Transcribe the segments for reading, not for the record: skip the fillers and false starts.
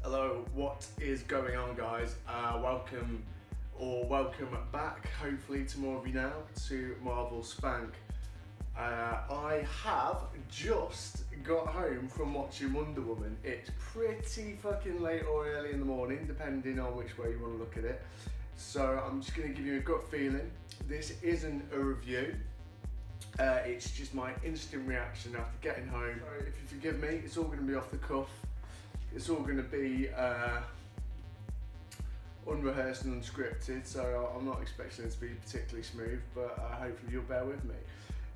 Hello, what is going on, guys? Welcome back, hopefully to more of you now, to Marvel Spank. I have just got home from watching Wonder Woman. It's pretty fucking late or early in the morning, depending on which way you want to look at it. So I'm just going to give you a gut feeling. This isn't a review. It's just my instant reaction after getting home. So if you forgive me, it's all going to be off the cuff. It's all going to be unrehearsed and unscripted, so I'm not expecting it to be particularly smooth, but hopefully you'll bear with me.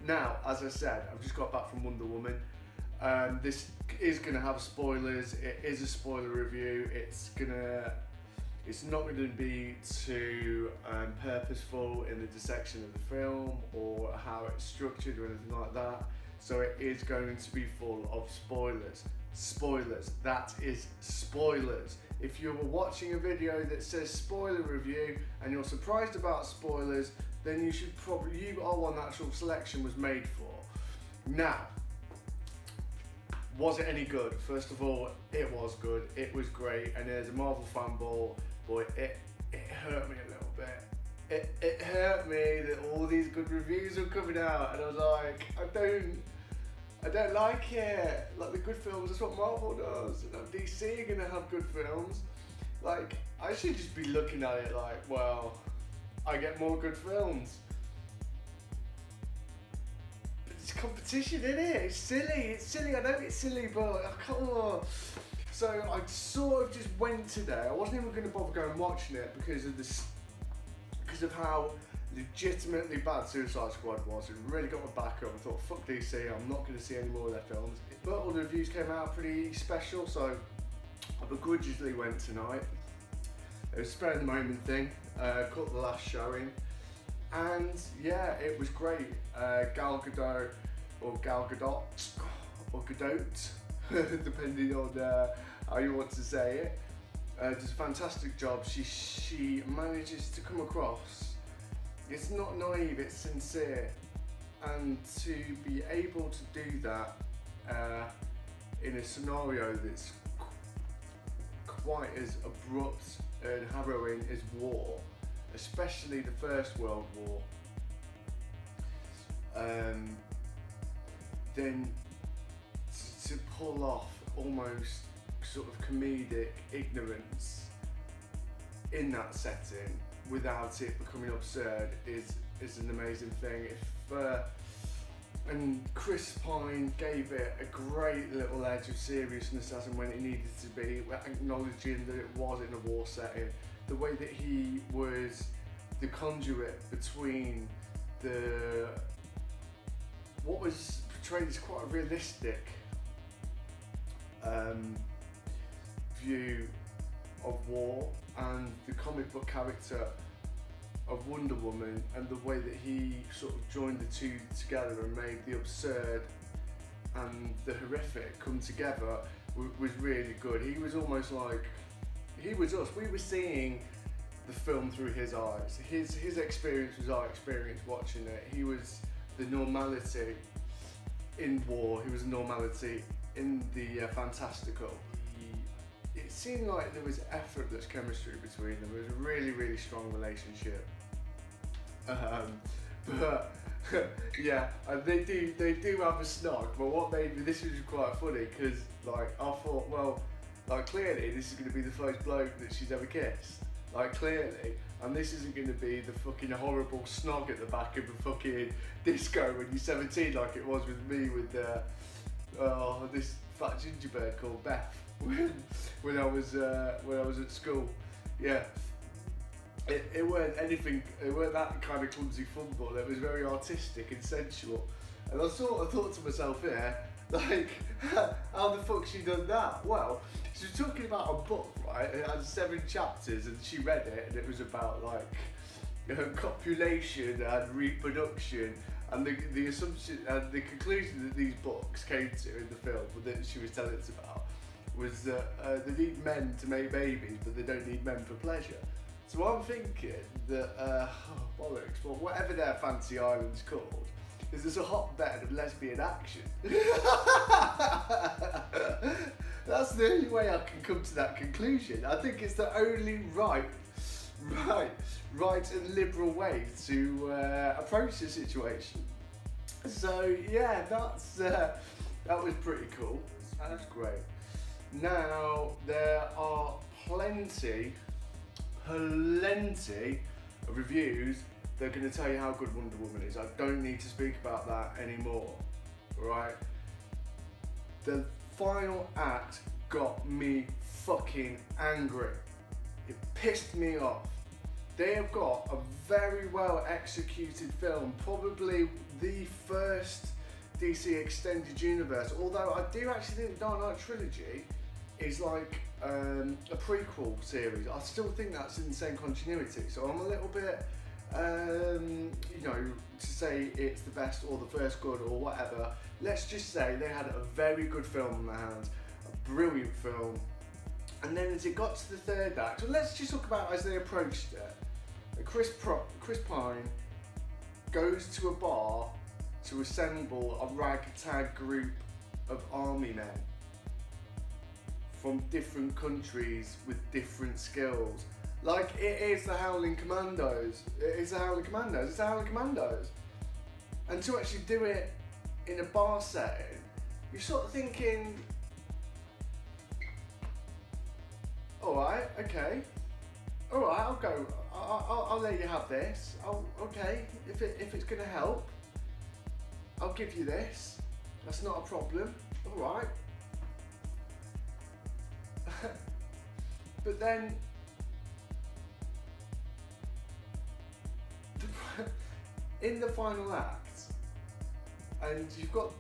Now, as I said, I've just got back from Wonder Woman. This is going to have spoilers. It is a spoiler review. It's not going to be too purposeful in the dissection of the film or how it's structured or anything like that. So it is going to be full of spoilers. Spoilers. That is spoilers. If you were watching a video that says spoiler review and you're surprised about spoilers, then you are one that sort of selection was made for. Now, was it any good? First of all, it was good. It was great. And as a Marvel fanboy, it hurt me a little bit. It hurt me that all these good reviews were coming out, and I was like, I don't like it. Like, the good films, that's what Marvel does. And DC are gonna have good films. Like, I should just be looking at it like, well, I get more good films. But it's competition, isn't it? It's silly, I know it's silly, but come on. So I sort of just went today. I wasn't even gonna bother going watching it because of how legitimately bad Suicide Squad was. It really got my back up. I thought, fuck DC, I'm not going to see any more of their films. But all the reviews came out pretty special, so I begrudgingly went tonight. It was a spare the moment thing, caught the last showing, and yeah, it was great. Gal Gadot, or Gal Gadot, or Gadot, depending on how you want to say it, does a fantastic job. She manages to come across, it's not naive, it's sincere, and to be able to do that in a scenario that's quite as abrupt and harrowing as war, especially the First World War, then to pull off almost sort of comedic ignorance in that setting without it becoming absurd is an amazing thing. And Chris Pine gave it a great little edge of seriousness as and when it needed to be, acknowledging that it was in a war setting. The way that he was the conduit between what was portrayed as quite a realistic view of war and the comic book character of Wonder Woman, and the way that he sort of joined the two together and made the absurd and the horrific come together was really good. He was almost like, he was us. We were seeing the film through his eyes. His experience was our experience watching it. He was the normality in war. He was the normality in the fantastical. It seemed like there was effortless chemistry between them. It was a really, really strong relationship. But yeah, they do have a snog. But what made me, this was quite funny, because like I thought, well, like clearly this is going to be the first bloke that she's ever kissed. Like clearly, and this isn't going to be the fucking horrible snog at the back of a fucking disco when you're 17, like it was with me with this fat gingerbread called Beth. when I was at school. Yeah, it weren't anything, it weren't that kind of clumsy fumble. It was very artistic and sensual, and I thought to myself here, like, how the fuck she done that? Well, she was talking about a book, right? It had 7 chapters, and she read it, and it was about like copulation and reproduction, and the assumption and the conclusion that these books came to in the film that she was telling us about was that they need men to make babies, but they don't need men for pleasure. So I'm thinking that, bollocks, well, whatever their fancy island's called, is there's a hotbed of lesbian action. That's the only way I can come to that conclusion. I think it's the only right and liberal way to approach the situation. So yeah, that was pretty cool. That's great. Now there are plenty of reviews that are going to tell you how good Wonder Woman is. I don't need to speak about that anymore, right? The final act got me fucking angry. It pissed me off. They have got a very well executed film, probably the first DC extended universe, although I do actually think Dark Knight Trilogy is like a prequel series. I still think that's in the same continuity, so I'm a little bit, to say it's the best or the first good or whatever. Let's just say they had a very good film on their hands, a brilliant film, and then as it got to the third act, well, let's just talk about as they approached it. Chris Pine goes to a bar to assemble a ragtag group of army men from different countries with different skills. Like, it is the Howling Commandos. It's the Howling Commandos. And to actually do it in a bar setting, you're sort of thinking, alright, okay. Alright, I'll go. I'll let you have this. Okay, if it's gonna help, I'll give you this. That's not a problem. Alright. But then in the final act, and you've got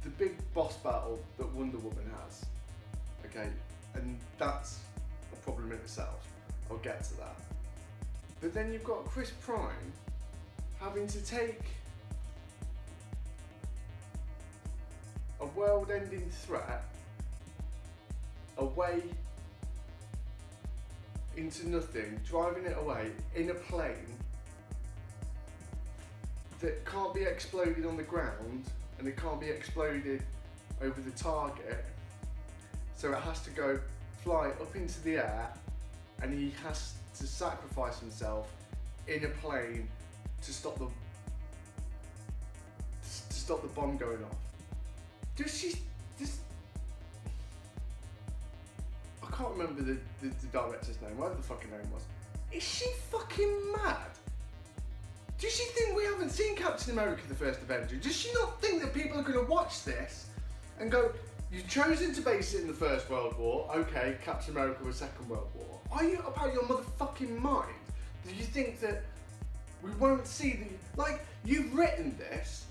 the big boss battle that Wonder Woman has, okay, and that's a problem in itself. I'll get to that. But then you've got Chris Pine having to take a world-ending threat away into nothing, driving it away in a plane that can't be exploded on the ground and it can't be exploded over the target, so it has to go fly up into the air, and he has to sacrifice himself in a plane to stop the bomb going off. I can't remember the director's name, whatever the fucking name was. Is she fucking mad? Does she think we haven't seen Captain America the First Avenger? Does she not think that people are going to watch this and go, you've chosen to base it in the First World War, okay, Captain America was Second World War. Are you about your motherfucking mind? Do you think that we won't see the, like, you've written this,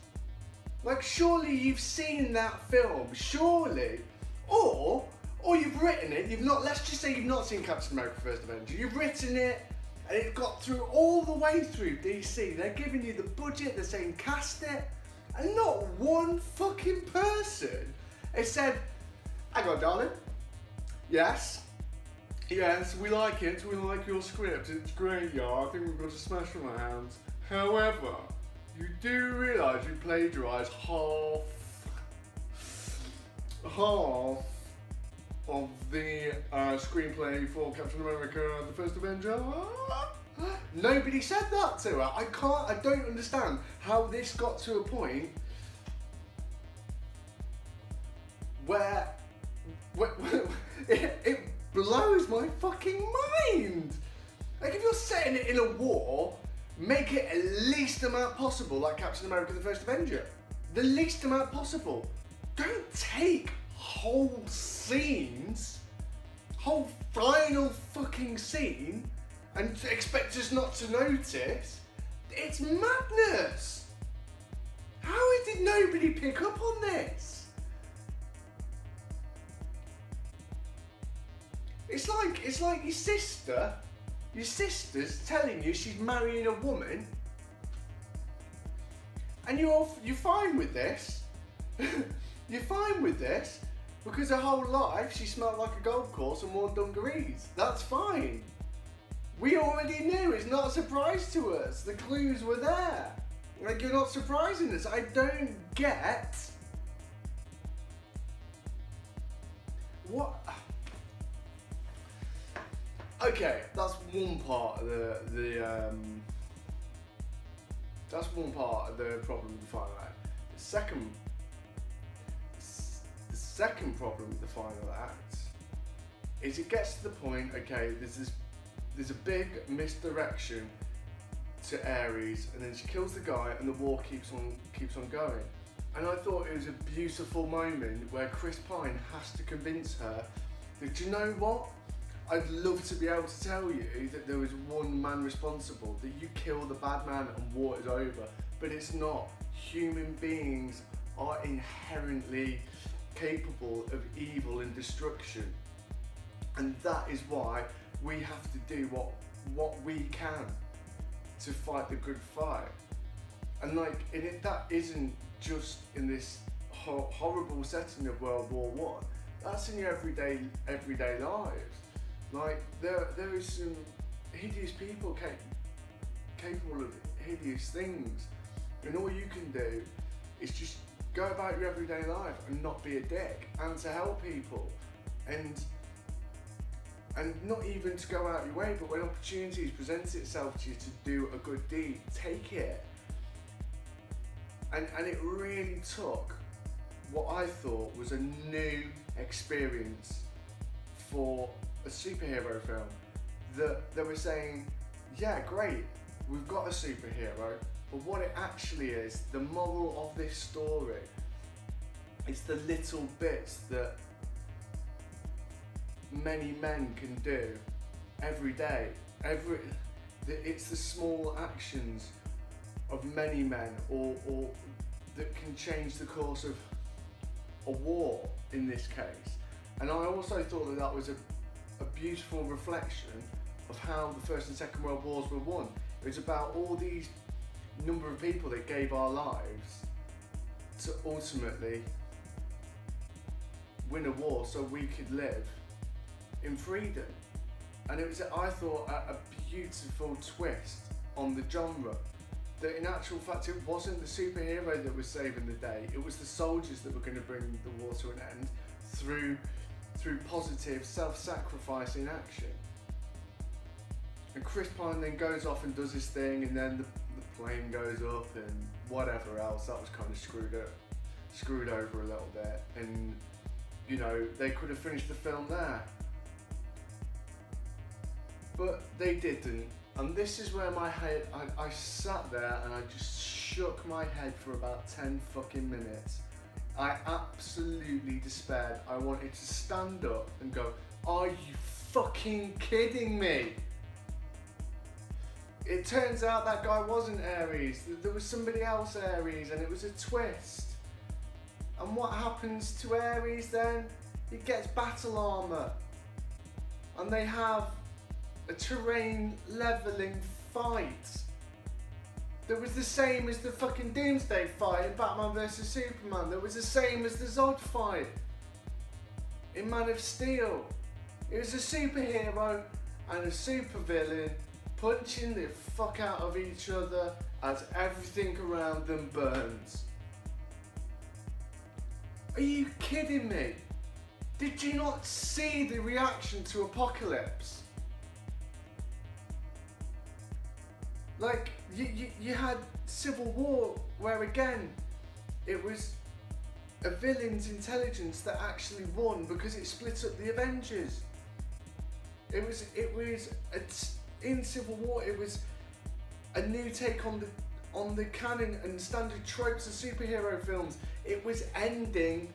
like, surely you've seen that film, surely, or you've written it, you've not, let's just say you've not seen Captain America First Avenger, you've written it, and it got through all the way through DC, they're giving you the budget, they're saying cast it, and not one fucking person has said, hang on darling, yes, we like it, we like your script, it's great, yeah, I think we've got a smash on our hands. However, you do realise you plagiarised half of the screenplay for Captain America the First Avenger? Nobody said that to her. I don't understand how this got to a point where it blows my fucking mind. Like, if you're setting it in a war, make it at least amount possible like Captain America the First Avenger. The least amount possible. Don't take whole scenes, whole final fucking scene, and expect us not to notice. It's madness. How did nobody pick up on this? It's like your sister's telling you she's marrying a woman, and you're fine with this. You're fine with this because her whole life she smelled like a golf course and wore dungarees. That's fine. We already knew. It's not a surprise to us. The clues were there. Like, you're not surprising us. I don't get what? Okay, that's one part of that's one part of the problem with the final act. The second problem with the final act is it gets to the point. Okay, there's a big misdirection to Ares, and then she kills the guy, and the war keeps on going. And I thought it was a beautiful moment where Chris Pine has to convince her that, do you know what? I'd love to be able to tell you that there was one man responsible, that you kill the bad man and war is over, but it's not. Human beings are inherently capable of evil and destruction, and that is why we have to do what we can to fight the good fight. And like, that isn't just in this horrible setting of World War One. That's in your everyday lives. Like, there is some hideous people capable of hideous things, and all you can do is just go about your everyday life and not be a dick, and to help people, and not even to go out your way, but when opportunities present itself to you to do a good deed, take it. And it really took what I thought was a new experience for a superhero film, that they were saying, yeah, great, we've got a superhero, but what it actually is, the moral of this story, it's the little bits that many men can do every day. It's the small actions of many men, or that can change the course of a war in this case. And I also thought that was a beautiful reflection of how the First and Second World Wars were won. It was about all these number of people that gave our lives to ultimately win a war so we could live in freedom. And it was, I thought, a beautiful twist on the genre, that in actual fact it wasn't the superhero that was saving the day, it was the soldiers that were going to bring the war to an end through positive self-sacrificing action. And Chris Pine then goes off and does his thing, and then the plane goes up and whatever else. That was kind of screwed over a little bit, and you know, they could have finished the film there, but they didn't. And this is where my head, I sat there and I just shook my head for about 10 fucking minutes. I absolutely despaired. I wanted to stand up and go, are you fucking kidding me? It turns out that guy wasn't Ares. There was somebody else Ares, and it was a twist. And what happens to Ares then? He gets battle armor, and they have a terrain leveling fight that was the same as the fucking Doomsday fight in Batman vs Superman, that was the same as the Zod fight in Man of Steel. It was a superhero and a supervillain punching the fuck out of each other as everything around them burns. Are you kidding me? Did you not see the reaction to Apocalypse? Like, you had Civil War, where again, it was a villain's intelligence that actually won because it split up the Avengers. In Civil War, it was a new take on the canon and standard tropes of superhero films. It was ending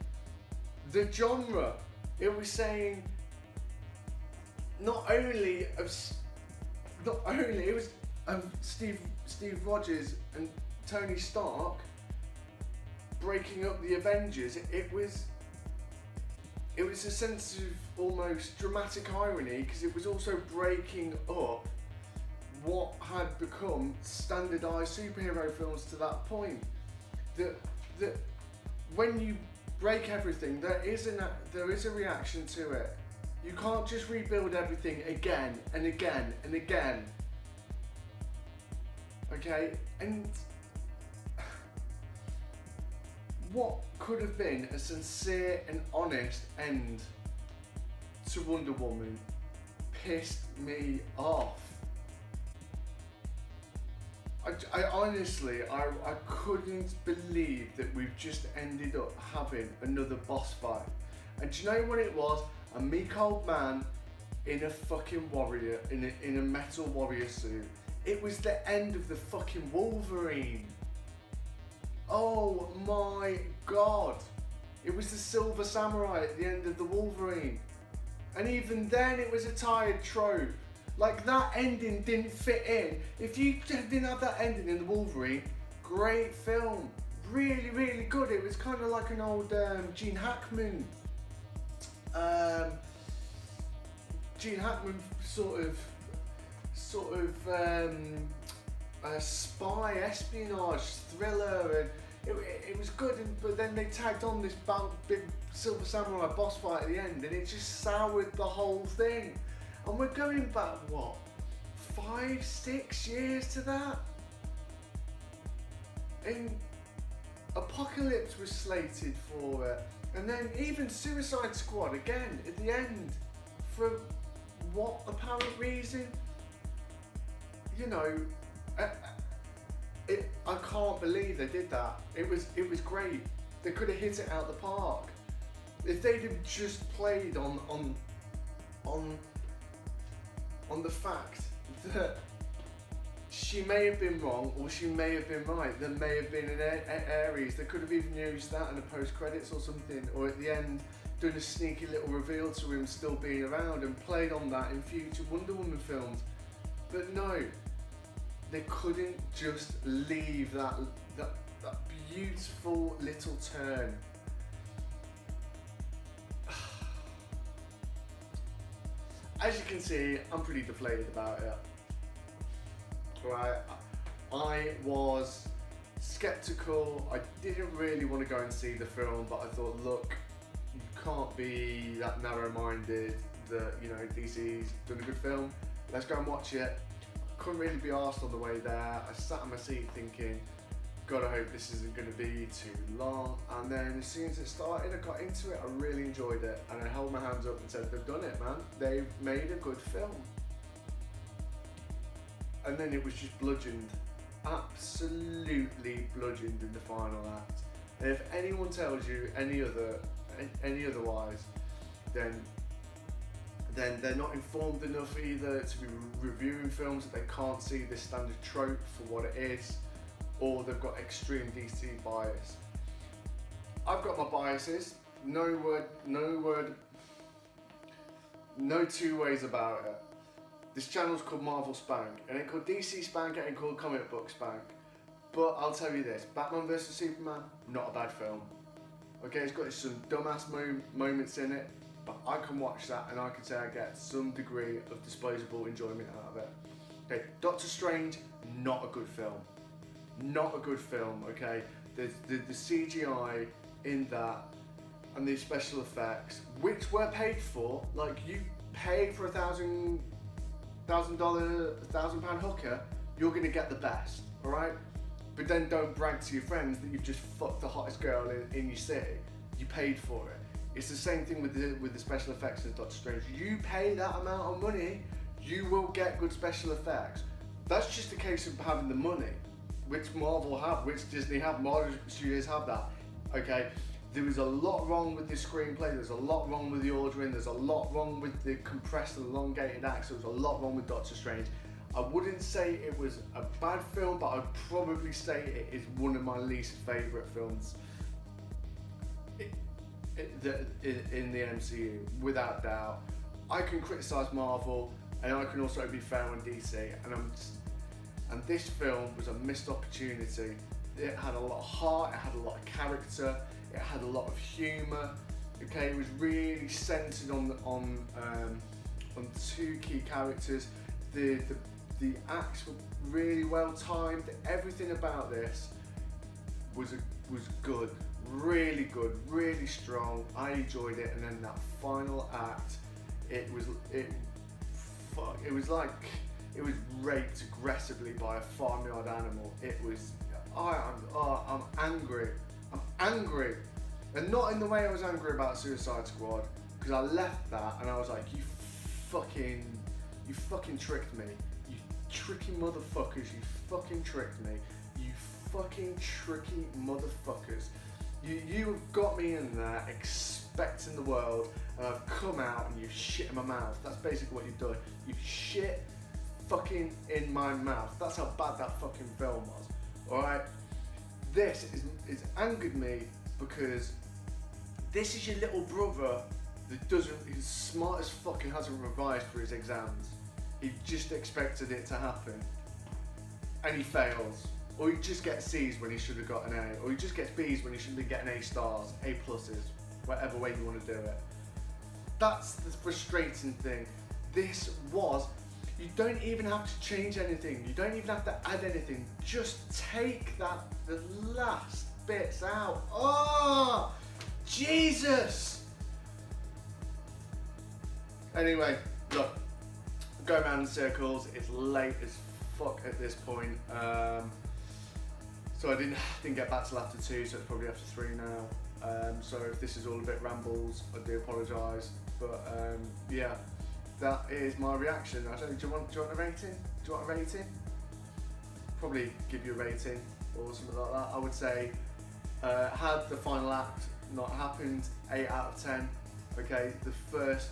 the genre. It was saying not only it was Steve Rogers and Tony Stark breaking up the Avengers. It was a sense of almost dramatic irony, because it was also breaking up what had become standardized superhero films to that point. That when you break everything, there is a reaction to it. You can't just rebuild everything again and again and again. Okay, and what could have been a sincere and honest end to Wonder Woman pissed me off. I honestly, I couldn't believe that we've just ended up having another boss fight. And do you know what it was? A meek old man in a fucking warrior, in a metal warrior suit. It was the end of the fucking Wolverine. Oh my god. It was the Silver Samurai at the end of the Wolverine. And even then it was a tired trope. Like, that ending didn't fit in. If you didn't have that ending in the Wolverine, great film. Really, really good. It was kind of like an old Gene Hackman sort of spy espionage thriller, and it was good. But then they tagged on this big Silver Samurai boss fight at the end, and it just soured the whole thing. And we're going back, what, 5-6 years to that? And Apocalypse was slated for it. And then even Suicide Squad again at the end, for what apparent reason? You know, I can't believe they did that. It was great. They could have hit it out the park. If they'd have just played on the fact that she may have been wrong or she may have been right. There may have been areas. They could have even used that in the post-credits or something, or at the end done a sneaky little reveal to him still being around and played on that in future Wonder Woman films. But no, they couldn't just leave that beautiful little turn. As you can see, I'm pretty deflated about it. Right, I was skeptical. I didn't really want to go and see the film, but I thought, look, you can't be that narrow-minded that, you know, DC's done a good film. Let's go and watch it. Couldn't really be arsed on the way there. I sat in my seat thinking, God, I hope this isn't going to be too long. And then as soon as it started, I got into it. I really enjoyed it, and I held my hands up and said, they've done it, man. They've made a good film. And then it was just bludgeoned, absolutely bludgeoned in the final act. And if anyone tells you any otherwise, then they're not informed enough either to be reviewing films, that they can't see this standard trope for what it is, or they've got extreme DC bias. I've got my biases, no two ways about it. This channel's called Marvel Spank. It ain't called DC Spank, it ain't called Comic Book Spank. But I'll tell you this, Batman vs Superman, not a bad film. Okay, it's got some dumbass moments in it, but I can watch that and I can say I get some degree of disposable enjoyment out of it. Okay, Doctor Strange, not a good film. Not a good film, okay? The CGI in that and the special effects, which were paid for, like, you pay for £1,000 hooker, you're gonna get the best, alright? But then don't brag to your friends that you've just fucked the hottest girl in your city. You paid for it. It's the same thing with the special effects in Doctor Strange. You pay that amount of money, you will get good special effects. That's just a case of having the money, which Marvel have, which Disney have, Marvel Studios have that, okay? There was a lot wrong with the screenplay, there's a lot wrong with the ordering, there's a lot wrong with the compressed and elongated acts, there was a lot wrong with Doctor Strange. I wouldn't say it was a bad film, but I'd probably say it is one of my least favourite films in the MCU, without doubt. I can criticise Marvel, and I can also be fair on DC, and this film was a missed opportunity. It had a lot of heart, it had a lot of character, it had a lot of humour. Okay, it was really centred on two key characters. The acts were really well timed. Everything about this was good, really strong. I enjoyed it, and then that final act, it was raped aggressively by a farmyard animal. It was, I'm angry, and not in the way I was angry about Suicide Squad, because I left that and I was like, you fucking tricked me. You tricky motherfuckers, you fucking tricked me. You fucking tricky motherfuckers. You have got me in there expecting the world, and I've come out and you've shit in my mouth. That's basically what you've done. You've shit fucking in my mouth. That's how bad that fucking film was. Alright? This is angered me because this is your little brother that he's smart as fuck and hasn't revised for his exams. He just expected it to happen. And he fails. Or he just gets C's when he should have got an A. Or he just gets B's when he should be getting A stars, A pluses, whatever way you want to do it. That's the frustrating thing. This was, you don't even have to change anything. You don't even have to add anything. Just take the last bits out. Oh, Jesus. Anyway, look, go around in circles. It's late as fuck at this point. So I didn't get back till after 2, so it's probably after 3 now. So if this is all a bit rambles, I do apologise. But yeah, that is my reaction. I don't know, do you want a rating? Do you want a rating? Probably give you a rating or something like that. I would say, had the final act not happened, 8 out of 10. Okay, the first,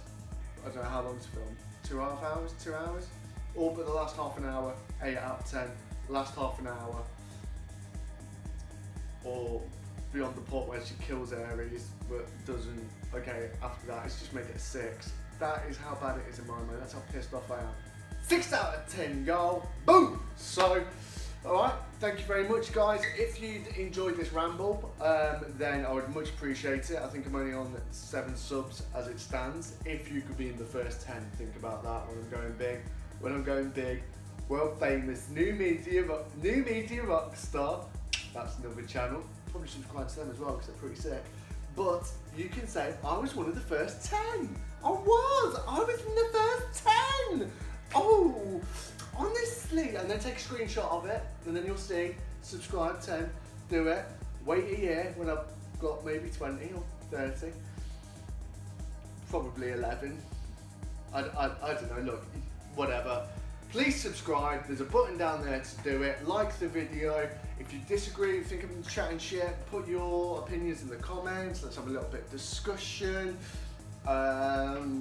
I don't know how long to film, 2.5 hours, 2 hours? All but the last half an hour, 8 out of 10. Last half an hour, or beyond the point where she kills Ares but doesn't, okay, after that it's just make it a 6. That is how bad it is in my mind. That's how pissed off I am. 6 out of 10, y'all. Boom! So, alright, thank you very much, guys. If you'd enjoyed this ramble, then I would much appreciate it. I think I'm only on 7 subs as it stands. If you could be in the first 10, think about that when I'm going big. When I'm going big, world famous new media rock star. That's another channel. Probably subscribe to them as well because they're pretty sick. But you can say I was one of the first 10. I was in the first 10. Oh, honestly. And then take a screenshot of it, and then you'll see subscribe 10. Do it. Wait a year when I've got maybe 20 or 30. Probably 11. I don't know. Look, whatever. Please subscribe. There's a button down there to do it. Like the video. If you disagree, think I'm chatting shit, put your opinions in the comments. Let's have a little bit of discussion. I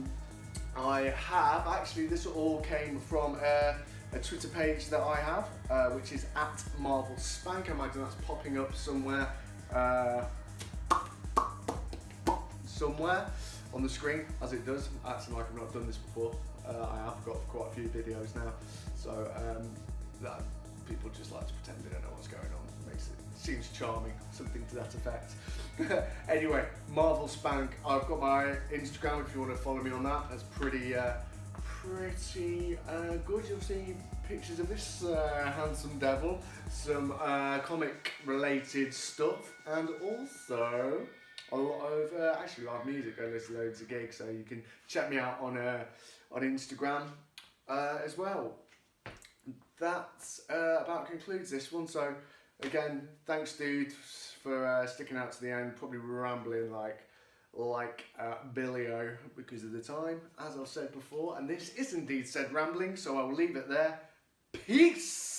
have, actually this all came from a Twitter page that I have, which is @MarvelSpank. I imagine that's popping up somewhere on the screen, as it does. Acting like I've not done this before. I have got quite a few videos now, so that people just like to pretend they don't know what's going on. Seems charming, something to that effect. Anyway, Marvel Spank. I've got my Instagram if you want to follow me on that. That's pretty good. You'll see pictures of this handsome devil, some comic related stuff, and also a lot of actually live music. I listen to loads of gigs, so you can check me out on Instagram as well. That about concludes this one. So again, thanks dude for sticking out to the end. Probably rambling like Billy-O because of the time, as I've said before, and this is indeed said rambling, so I will leave it there. Peace!